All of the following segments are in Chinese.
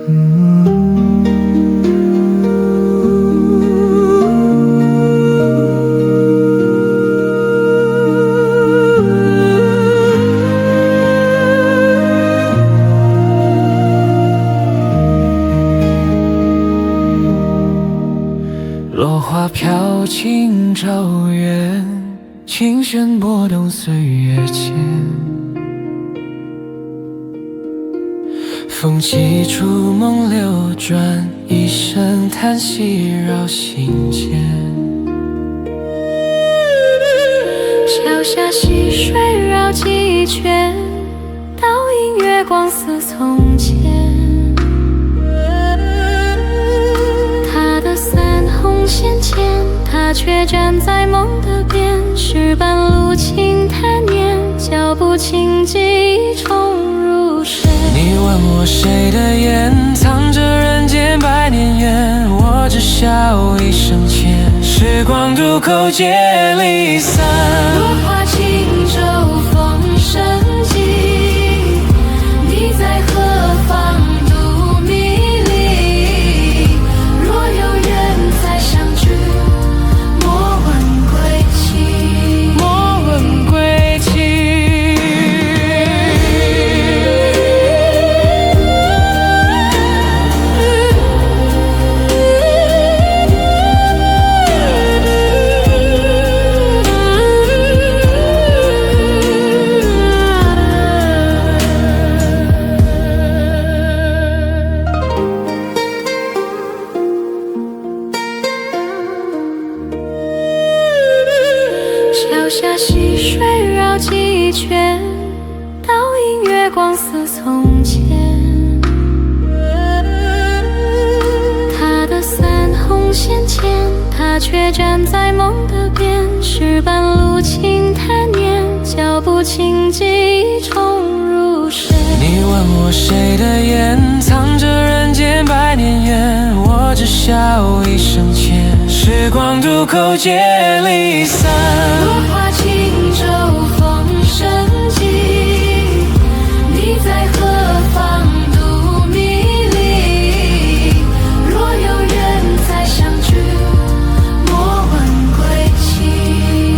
落花飘进朝园，琴弦拨动岁月间。风起烛梦流转，一声叹息绕心间。桥下溪水绕几圈，倒映月光似从前。他的伞红线牵，他却站在梦的边。石板路轻弹念，脚步轻记重入神。你问我谁的眼藏着人间百年缘，我只笑一声歉。时光渡口皆离散，落花轻舟风声急，你在何方度迷离？若有缘再相聚，莫问归期。莫问归期。桥下溪水绕几圈，倒映月光似从前。他的伞红线牵，他却站在梦的边。石板路轻弹念，脚步轻记重入神。你问我谁的眼藏着人间百年缘，我只笑一声歉。时光渡口皆离散，落花轻舟风声急，你在何方度迷离？若有缘再相聚，莫问归期。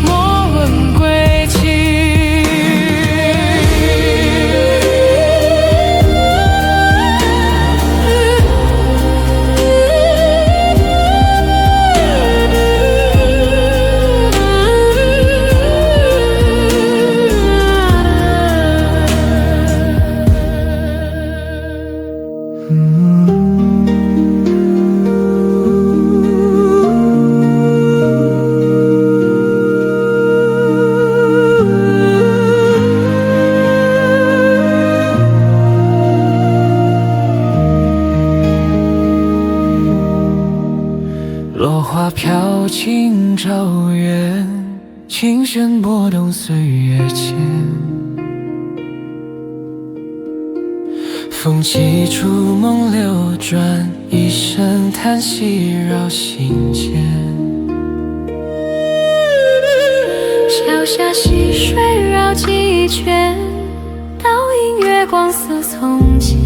莫问归期。落花飘进朝园，琴弦拨动岁月间。风起烛梦流转，一声叹息绕心间。桥下溪水绕几圈，倒映月光似从前。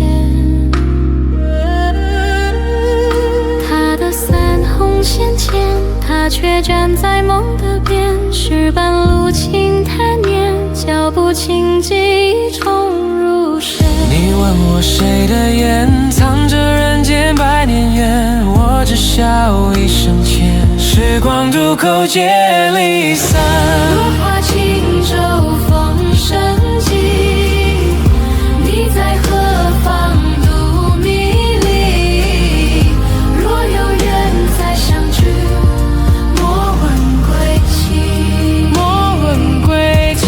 他的伞红线牵，他却站在梦的边。石板路轻弹念，脚步轻记重入神。你问我谁的眼藏着人间百年缘，我只笑一声歉。时光渡口皆离散，落花轻舟风声急，你在何方度迷离？若有缘再相聚，莫问归期。莫问归期。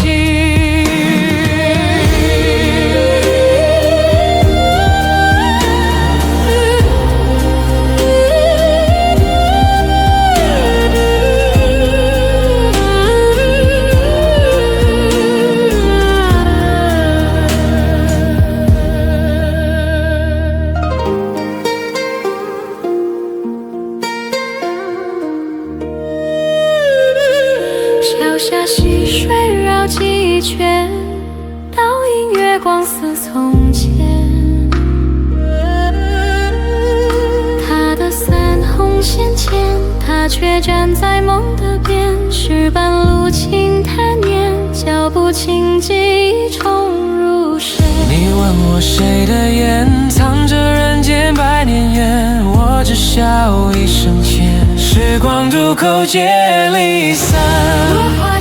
他却站在梦的边，石板路轻叹念，脚步轻疾冲入深。你问我谁的眼藏着人间百年缘，我只笑一声歉，时光渡口皆离散。落花